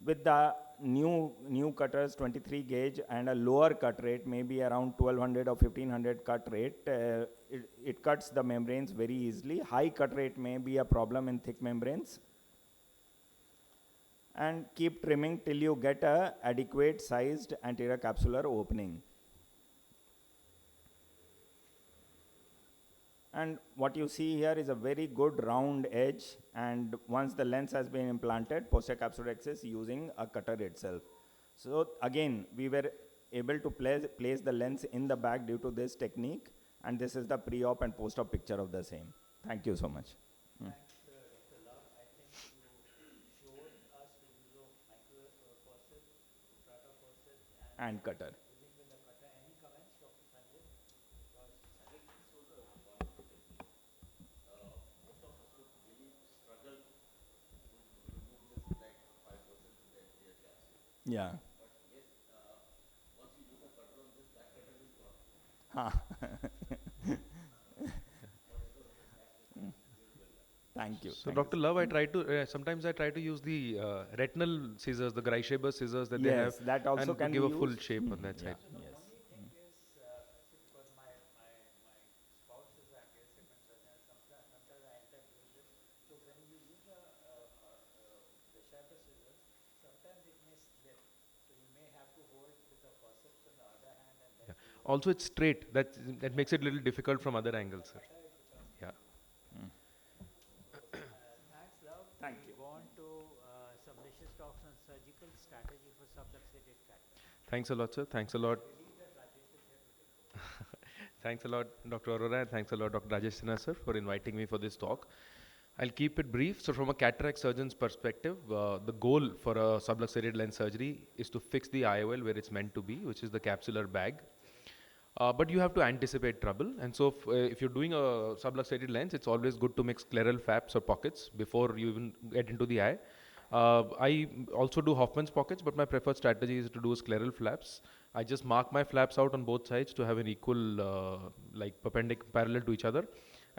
with the new cutters 23 gauge and a lower cut rate, maybe around 1200 or 1500 cut rate, it cuts the membranes very easily. High cut rate may be a problem in thick membranes. And keep trimming till you get a adequate sized anterior capsular opening. And what you see here is a very good round edge, and once the lens has been implanted, posterior capsular axis using a cutter itself. So again, we were able to place the lens in the bag due to this technique, and this is the pre-op and post-op picture of the same. Thank you so much. Thanks, Dr. Love. I think you showed us the use of micro forceps, utrata forceps, And cutter. using with the cutter. Any comments, Dr. Sanjay? Because I think this was a wonderful technique. Most of us would really struggle to remove this like 5% of the anterior capsule. Yeah. But yes, once you use a cutter on this, that cutter is gone. Thank you. So Thank Dr. you. Love, I try to sometimes I try to use the retinal scissors, the Greischeber scissors that they Yes, have, that also and can to give be a full used. shape on that Yeah. side. Yes. see, because my spouse is an anterior segment surgeon, sometimes I end up doing this. So when you use the shaper scissors, sometimes it may slip. So you may have to hold with the forceps in the other hand and then Yeah. Also, it's straight. That makes it a little difficult from other angles, sir. Yeah. thanks, Love. Thank We'll you. go on to Sublishes talks on surgical strategy for subluxated cataract. Thanks a lot, sir. Thanks a lot. Thanks a lot, Dr. Arora, and thanks a lot, Dr. Rajesh Sinha, sir, for inviting me for this talk. I'll keep it brief. So from a cataract surgeon's perspective, the goal for a subluxated lens surgery is to fix the IOL where it's meant to be, which is the capsular bag. But you have to anticipate trouble, and so if you're doing a subluxated lens, it's always good to make scleral flaps or pockets before you even get into the eye. I also do Hoffman's pockets, but my preferred strategy is to do scleral flaps. I just mark my flaps out on both sides to have an equal, like parallel to each other,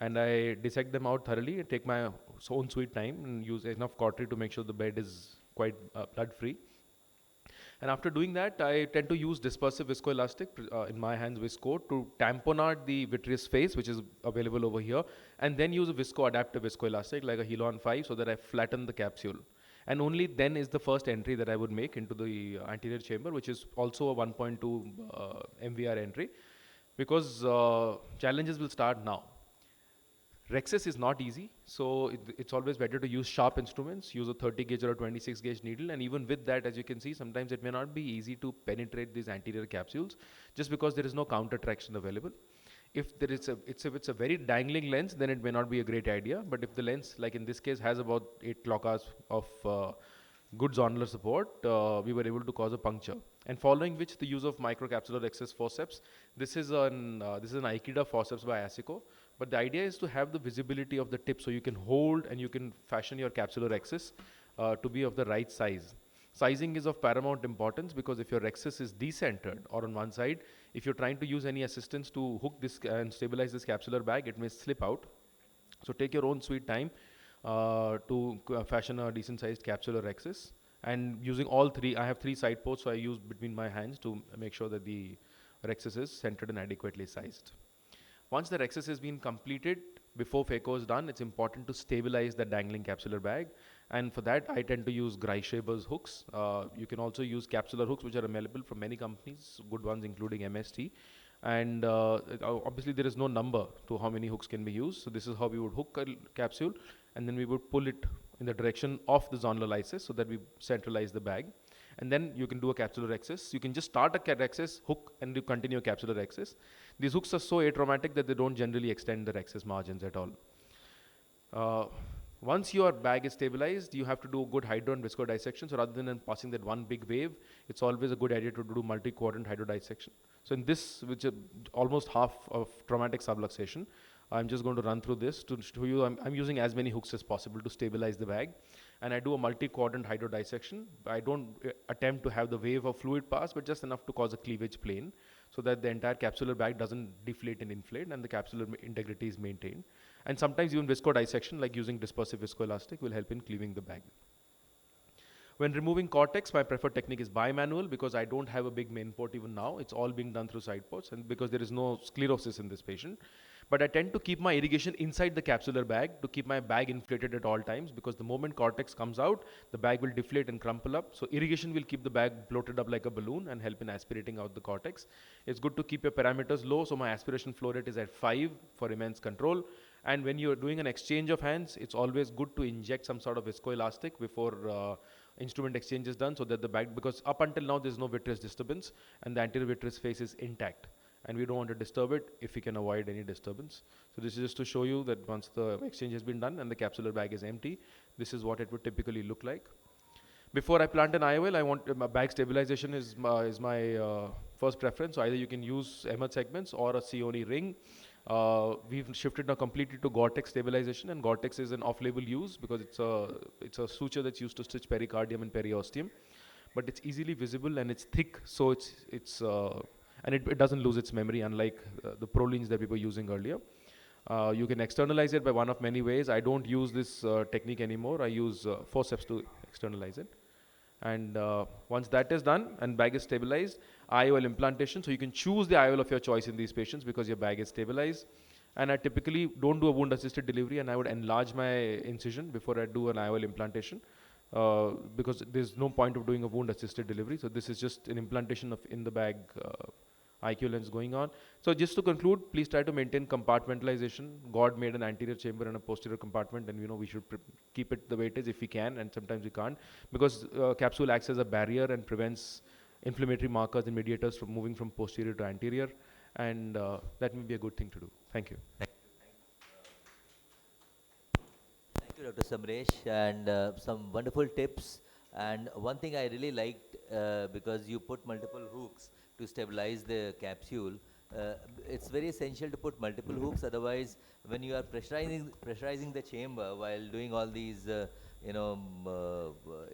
and I dissect them out thoroughly and take my own sweet time and use enough cautery to make sure the bed is quite blood-free. And after doing that, I tend to use dispersive viscoelastic, in my hands visco, to tamponade the vitreous face, which is available over here, and then use a adaptive viscoelastic like a Helon 5 so that I flatten the capsule. And only then is the first entry that I would make into the anterior chamber, which is also a 1.2 MVR entry, because challenges will start now. Rexus is not easy, so it's always better to use sharp instruments, use a 30 gauge or a 26 gauge needle, and even with that, as you can see, sometimes it may not be easy to penetrate these anterior capsules just because there is no counter traction available. If if it's a very dangling lens, then it may not be a great idea, but if the lens, like in this case, has about 8 clock hours of good zonular support, we were able to cause a puncture. And following which, the use of microcapsular Rexus forceps. This is an Aikida forceps by ASICO. But the idea is to have the visibility of the tip, so you can hold and you can fashion your capsular Rexus to be of the right size. Sizing is of paramount importance because if your Rexus is decentered or on one side, if you're trying to use any assistance to hook this and stabilize this capsular bag, it may slip out. So take your own sweet time to fashion a decent sized capsular Rexus. And using all three, I have 3 side ports, so I use between my hands to make sure that the Rexus is centered and adequately sized. Once the Rexus has been completed, before phaco is done, it's important to stabilize the dangling capsular bag. And for that, I tend to use Greischreber's hooks. You can also use capsular hooks, which are available from many companies, good ones including MST. And obviously, there is no number to how many hooks can be used. So this is how we would hook a capsule, and then we would pull it in the direction of the zonal lysis so that we centralize the bag. And then you can do a capsular Rexus. You can just start a Rexus, hook, and you continue a capsular Rexus. These hooks are so atraumatic that they don't generally extend the Rexus margins at all. Once your bag is stabilized, you have to do a good hydro and visco dissection. So rather than passing that one big wave, it's always a good idea to do multi-quadrant hydro dissection. So in this, which is almost half of traumatic subluxation, I'm just going to run through this to show you I'm using as many hooks as possible to stabilize the bag. And I do a multi-quadrant hydro dissection. I don't attempt to have the wave of fluid pass, but just enough to cause a cleavage plane so that the entire capsular bag doesn't deflate and inflate and the capsular integrity is maintained. And sometimes even visco dissection, like using dispersive viscoelastic, will help in cleaving the bag. When removing cortex, my preferred technique is bimanual because I don't have a big main port even now. It's all being done through side ports and because there is no sclerosis in this patient. But I tend to keep my irrigation inside the capsular bag to keep my bag inflated at all times because the moment cortex comes out, the bag will deflate and crumple up. So irrigation will keep the bag bloated up like a balloon and help in aspirating out the cortex. It's good to keep your parameters low. So my aspiration flow rate is at 5 for immense control. And when you're doing an exchange of hands, it's always good to inject some sort of viscoelastic before instrument exchange is done so that the bag, because up until now there's no vitreous disturbance and the anterior vitreous face is intact. And we don't want to disturb it if we can avoid any disturbance. So this is just to show you that once the exchange has been done and the capsular bag is empty, this is what it would typically look like. Before I plant an IOL, I want bag stabilization is my first preference. So either you can use Emmett segments or a Cioni ring. We've shifted now completely to Gore-Tex stabilization, and Gore-Tex is an off-label use because it's a suture that's used to stitch pericardium and periosteum, but it's easily visible and it's thick, so it doesn't lose its memory, unlike the prolines that we were using earlier. You can externalize it by one of many ways. I don't use this technique anymore. I use forceps to externalize it. And once that is done and bag is stabilized, IOL implantation. So you can choose the IOL of your choice in these patients because your bag is stabilized. And I typically don't do a wound assisted delivery, and I would enlarge my incision before I do an IOL implantation because there's no point of doing a wound assisted delivery. So this is just an implantation of in the bag IQ lens going on. So just to conclude, please try to maintain compartmentalization. God made an anterior chamber and a posterior compartment, and we should keep it the way it is if we can, and sometimes we can't, because capsule acts as a barrier and prevents inflammatory markers and mediators from moving from posterior to anterior, and that may be a good thing to do. Thank you. Thank you, Dr. Samresh, and some wonderful tips. And one thing I really liked, because you put multiple hooks to stabilize the capsule, it's very essential to put multiple hooks. Otherwise, when you are pressurizing the chamber while doing all these,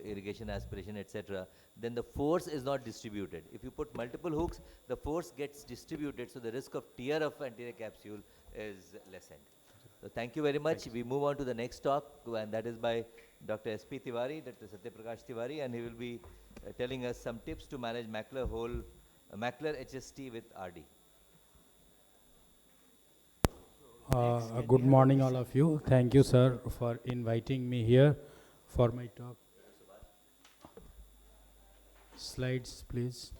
irrigation, aspiration, etc., then the force is not distributed. If you put multiple hooks, the force gets distributed, so the risk of tear of anterior capsule is lessened. So thank you very much. We move on to the next talk, and that is by Dr. S.P. Tiwari, Dr. Satyaprakash Tiwari, and he will be telling us some tips to manage macular HST with RD. Good morning, all of you. Thank you, sir, for inviting me here for my talk. Slides, please.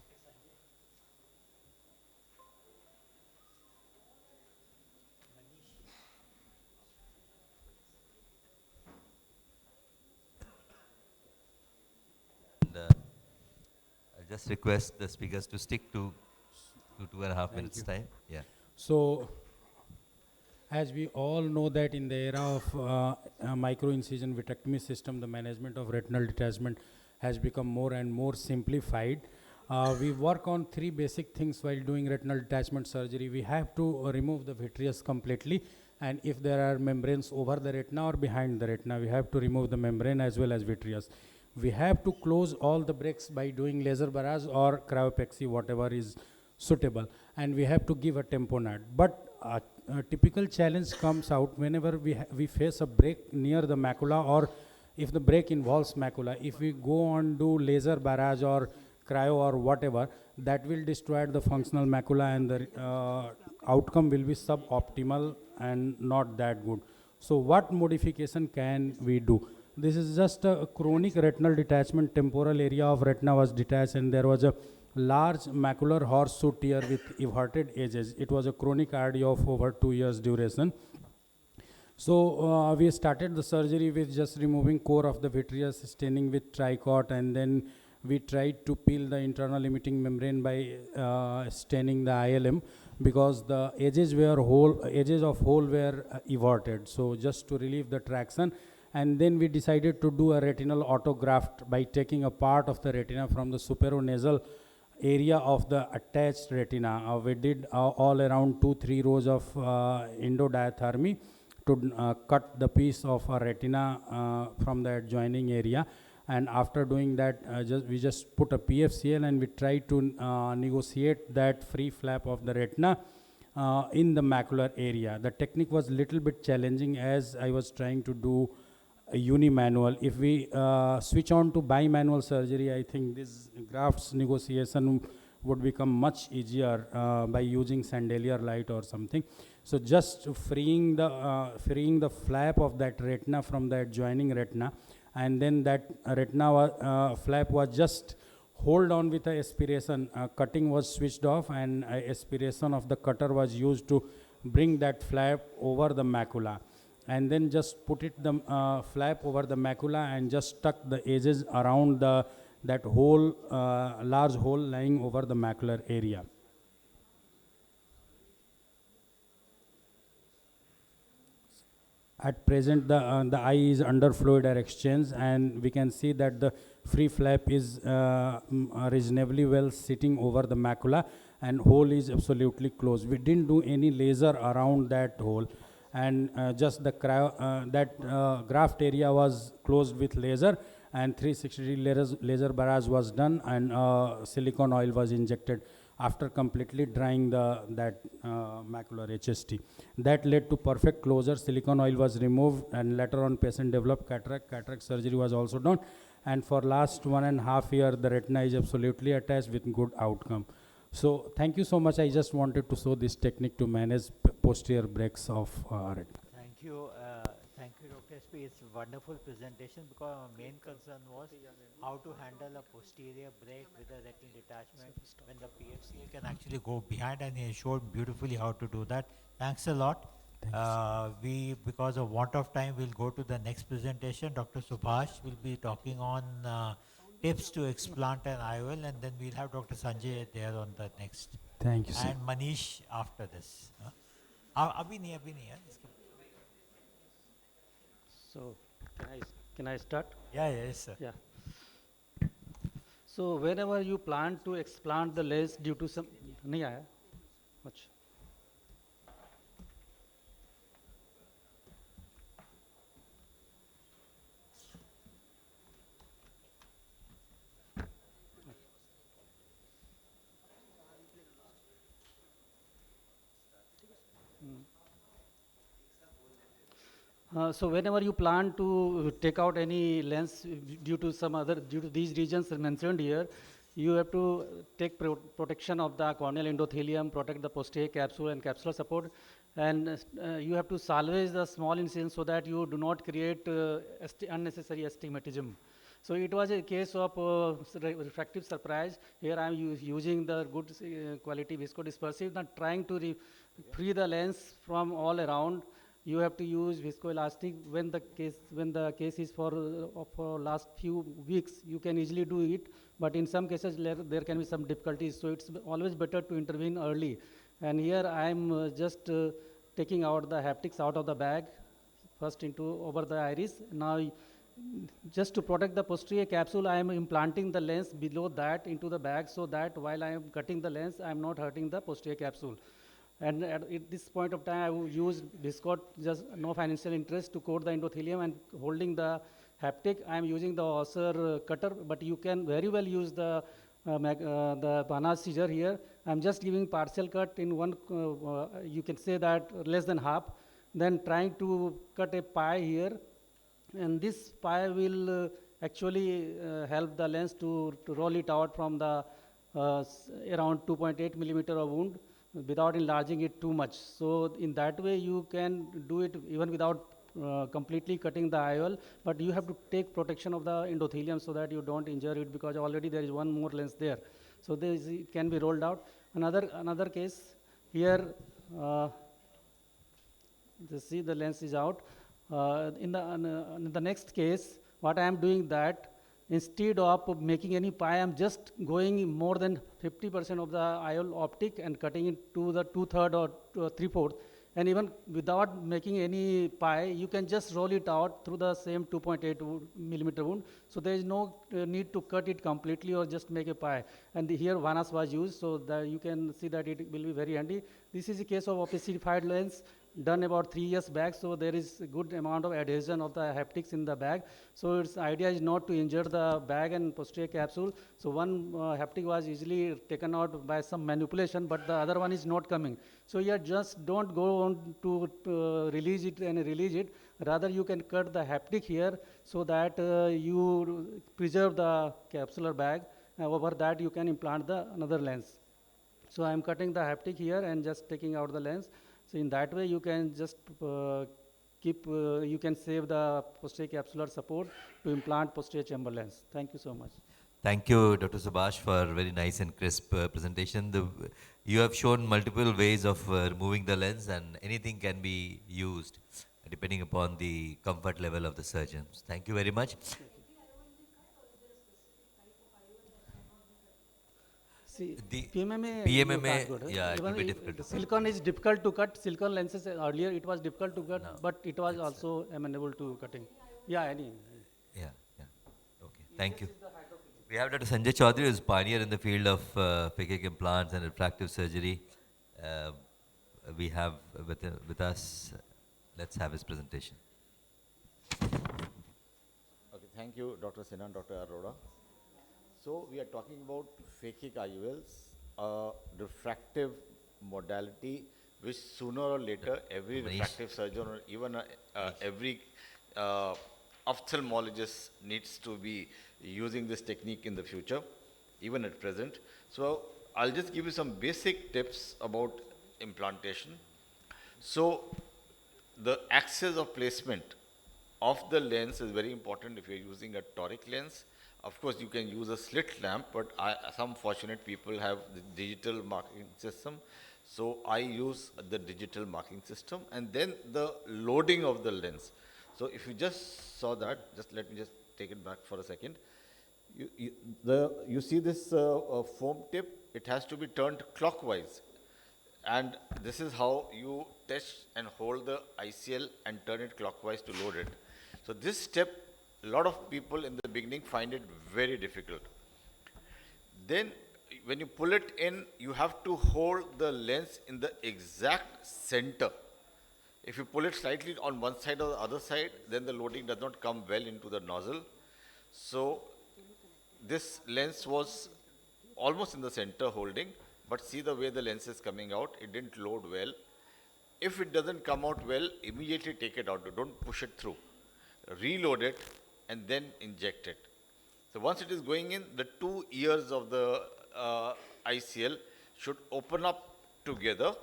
just request the speakers to stick to 2.5 minutes you. time. Yeah. So, as we all know that in the era of micro-incision vitrectomy system, the management of retinal detachment has become more and more simplified. We work on three basic things while doing retinal detachment surgery. We have to remove the vitreous completely, and if there are membranes over the retina or behind the retina, we have to remove the membrane as well as vitreous. We have to close all the breaks by doing laser barrage or cryopexy, whatever is suitable, and we have to give a tamponade. But a typical challenge comes out whenever we face a break near the macula, or if the break involves macula. If we go on do laser barrage or cryo or whatever, that will destroy the functional macula, and the outcome will be suboptimal and not that good. So what modification can we do? This is just a chronic retinal detachment. Temporal area of retina was detached, and there was a large macular horseshoe tear with everted edges. It was a chronic RD of over 2 years duration. So we started the surgery with just removing core of the vitreous, staining with tricot, and then we tried to peel the internal limiting membrane by staining the ILM, because the edges of hole were everted. So just to relieve the traction, and then we decided to do a retinal autograft by taking a part of the retina from the superonasal area of the attached retina. We did all around 2-3 rows of endodiathermy to cut the piece of a retina from the adjoining area. And after doing that, we just put a PFCL, and we tried to negotiate that free flap of the retina in the macular area. The technique was little bit challenging, as I was trying to do a uni-manual. If we switch on to bimanual surgery, I think this grafts negotiation would become much easier by using chandelier light or something. So just freeing the flap of that retina from the adjoining retina, and then that retina flap was just hold on with a aspiration. Cutting was switched off, and aspiration of the cutter was used to bring that flap over the macula, and then just put it the flap over the macula and just tuck the edges around that whole large hole lying over the macular area. At present, the eye is under fluid air exchange, and we can see that the free flap is reasonably well sitting over the macula, and hole is absolutely closed. We didn't do any laser around that hole, and just the graft area was closed with laser, and 360 laser barrage was done, and silicone oil was injected after completely drying that macular HST. That led to perfect closure. Silicone oil was removed, and later on patient developed cataract. Cataract surgery was also done, and for last 1.5 years the retina is absolutely attached with good outcome. So thank you so much. I just wanted to show this technique to manage posterior breaks of retina. Thank you. Thank you, Dr. SP. It's a wonderful presentation, because our main concern was how to handle a posterior break with a retinal detachment when the PFCA can actually go behind, and he showed beautifully how to do that. Thanks a lot. We, because of want of time, will go to the next presentation. Dr. Subhash will be talking on tips to explant an IOL, and then we'll have Dr. Sanjay there on the next. Thank you, sir. And Manish after this. Abhi nahi hai. So, can I start? Yes, sir. Yeah. So, whenever you plan to explant the lens due to some, nahi aaya much. So whenever you plan to take out any lens due to these regions mentioned here, you have to take protection of the corneal endothelium, protect the posterior capsule and capsular support, and you have to salvage the small incisions so that you do not create unnecessary astigmatism. So it was a case of refractive surprise. Here I am using the good quality viscodispersive, not trying to free the lens from all around. you have to use viscoelastic when the case is for last few weeks. You can easily do it, but in some cases there can be some difficulties. So it's always better to intervene early. And here I am just taking out the haptics out of the bag, first into over the iris. Now, just to protect the posterior capsule, I am implanting the lens below that into the bag, so that while I am cutting the lens, I am not hurting the posterior capsule. And at this point of time, I will use Viscot, just no financial interest, to coat the endothelium, and holding the haptic, I am using the Osser cutter, but you can very well use the Banach scissor here. I am just giving partial cut in one, you can say that less than half, then trying to cut a pie here, and this pie will actually help the lens to roll it out from the around 2.8 millimeter of wound without enlarging it too much. So in that way you can do it even without completely cutting the IOL, but you have to take protection of the endothelium so that you don't injure it, because already there is one more lens there. So this, it can be rolled out. Another case here, see the lens is out. In the next case, what I am doing that, instead of making any pie, I am just going more than 50% of the IOL optic and cutting it to the 2/3 or 3/4. And even without making any pie, you can just roll it out through the same 2.8 millimeter wound. So there is no need to cut it completely or just make a pie. And here Vanas was used, so that you can see that it will be very handy. This is a case of opacified lens done about 3 years back, so there is a good amount of adhesion of the haptics in the bag. So its idea is not to injure the bag and posterior capsule. So one haptic was easily taken out by some manipulation, but the other one is not coming. So you just don't go on to release it and release it. Rather you can cut the haptic here so that you preserve the capsular bag. Over that you can implant another lens. So I am cutting the haptic here and just taking out the lens. So in that way, you can just you can save the posterior capsular support to implant posterior chamber lens. Thank you so much. Thank you, Dr. Subhash, for a very nice and crisp presentation. You have shown multiple ways of removing the lens, and anything can be used depending upon the comfort level of the surgeons. Thank you very much. See, The PMMA, PMMA, yeah, it will be difficult to cut. Silicon is difficult to cut. Silicon lenses earlier it was difficult to cut, No, but it was also amenable to cutting. Yeah, any. Yeah. Okay, thank you. We have Dr. Sanjay Chaudhary, who is pioneer in the field of phakic implants and refractive surgery. We have with us, let's have his presentation. Okay, thank you, Dr. Sinan, Dr. Arora. So we are talking about phakic IOLs, a refractive modality which sooner or later every refractive surgeon or even every ophthalmologist needs to be using this technique in the future, even at present. So I'll just give you some basic tips about implantation. So the axis of placement of the lens is very important if you're using a toric lens. Of course, you can use a slit lamp, but some fortunate people have the digital marking system. So I use the digital marking system, and then the loading of the lens. So if you just saw that, just let me just take it back for a second. You see this foam tip, it has to be turned clockwise. And this is how you test and hold the ICL and turn it clockwise to load it. So this step, a lot of people in the beginning find it very difficult. Then when you pull it in, you have to hold the lens in the exact center. If you pull it slightly on one side or the other side, then the loading does not come well into the nozzle. So this lens was almost in the center holding, but see the way the lens is coming out, it didn't load well. If it doesn't come out well, immediately take it out, don't push it through. Reload it and then inject it. So once it is going in, the two ears of the ICL should open up together,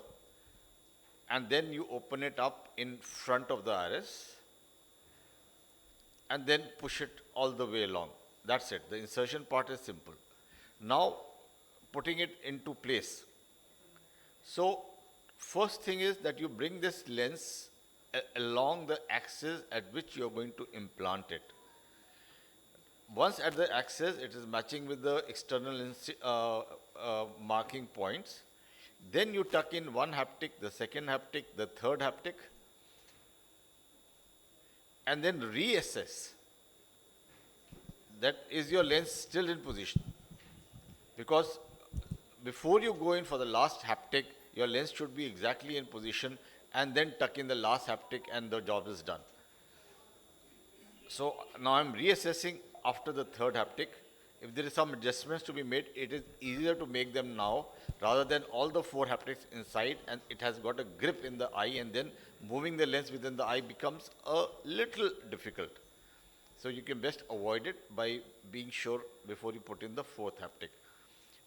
and then you open it up in front of the iris and then push it all the way along. That's it. The insertion part is simple. Now putting it into place. So first thing is that you bring this lens along the axis at which you are going to implant it. Once at the axis, it is matching with the external marking points. Then you tuck in one haptic, the second haptic, the third haptic, and then reassess that is your lens still in position. Because before you go in for the last haptic, your lens should be exactly in position, and then tuck in the last haptic and the job is done. So now I'm reassessing after the third haptic. If there is some adjustments to be made, it is easier to make them now rather than all the 4 haptics inside, and it has got a grip in the eye, and then moving the lens within the eye becomes a little difficult. So you can best avoid it by being sure before you put in the 4th haptic.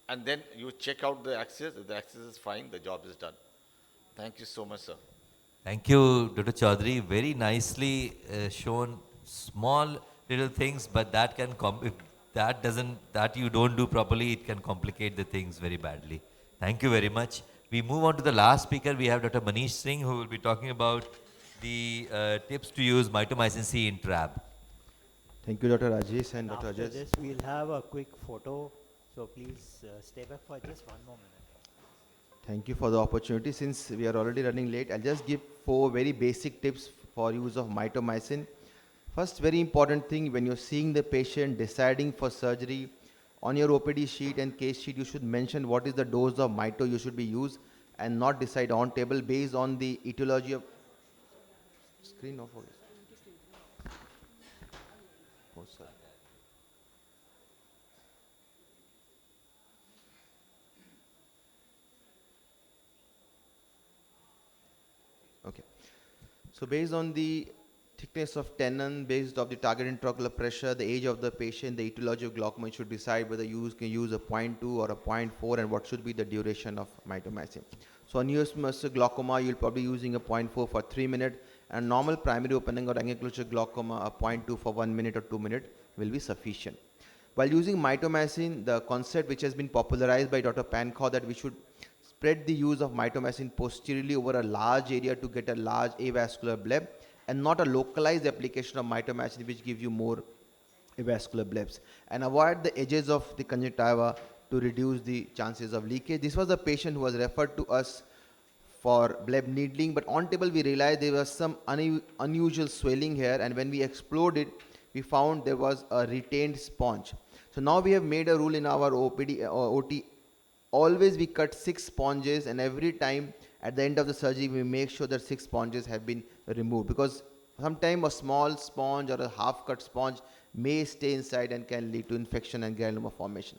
And then you check out the axis. If the axis is fine, the job is done. Thank you so much, sir. Thank you, Dr. Chaudhary. Very nicely shown small little things, but that can if that you don't do properly, it can complicate the things very badly. Thank you very much. We move on to the last speaker. We have Dr. Manish Singh, who will be talking about the tips to use mitomycin C in TRAB. Thank you, Dr. Rajesh and Dr. After Rajesh. this, we'll have a quick photo. So please stay back for just one more minute. Thank you for the opportunity. Since we are already running late, I'll just give 4 very basic tips for use of mitomycin. First, very important thing, when you're seeing the patient deciding for surgery, on your OPD sheet and case sheet, you should mention what is the dose of mito you should be used, and not decide on table based on the etiology of screen off. Oh, sorry. Okay. So based on the thickness of tenon, based on the target intraocular pressure, the age of the patient, the etiology of glaucoma, you should decide whether you can use a 0.2 or a 0.4 and what should be the duration of mitomycin. So on US muscular glaucoma, you'll probably using a 0.4 for 3 minutes, and normal primary opening or angular glaucoma, a 0.2 for 1 minute or 2 minutes will be sufficient. While using mitomycin, the concept which has been popularized by Dr. Pankhaw, that we should spread the use of mitomycin posteriorly over a large area to get a large avascular bleb, and not a localized application of mitomycin which gives you more avascular blebs, and avoid the edges of the conjunctiva to reduce the chances of leakage. This was a patient who was referred to us for bleb needling, but on table we realized there was some unusual swelling here, and when we explored it, we found there was a retained sponge. So now we have made a rule in our OPD OT. Always we cut 6 sponges, and every time at the end of the surgery we make sure that 6 sponges have been removed, because sometimes a small sponge or a half cut sponge may stay inside and can lead to infection and granuloma formation.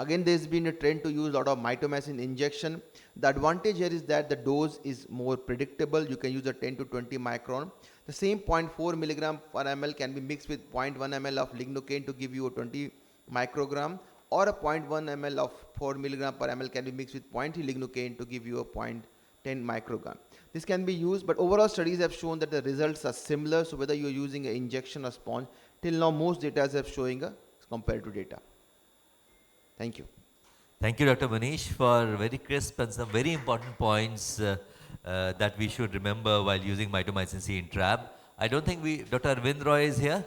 Again, there's been a trend to use a lot of mitomycin injection. The advantage here is that the dose is more predictable. You can use a 10 to 20 micron. The same 0.4 milligram per ml can be mixed with 0.1 ml of lignocaine to give you a 20 microgram, or a 0.1 ml of 4 milligram per ml can be mixed with 0.3 lignocaine to give you a 0.10 microgram. This can be used, but overall studies have shown that the results are similar. So whether you're using an injection or sponge, till now most data have showing a comparative data. Thank you. Thank you, Dr. Manish, for very crisp and some very important points that we should remember while using mitomycin C in TRAB. I don't think Dr. Arvind Roy is here.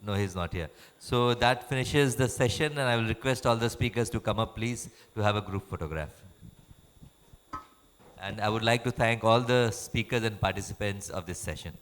No, he's not here. So that finishes the session, and I will request all the speakers to come up, please, to have a group photograph. And I would like to thank all the speakers and participants of this session.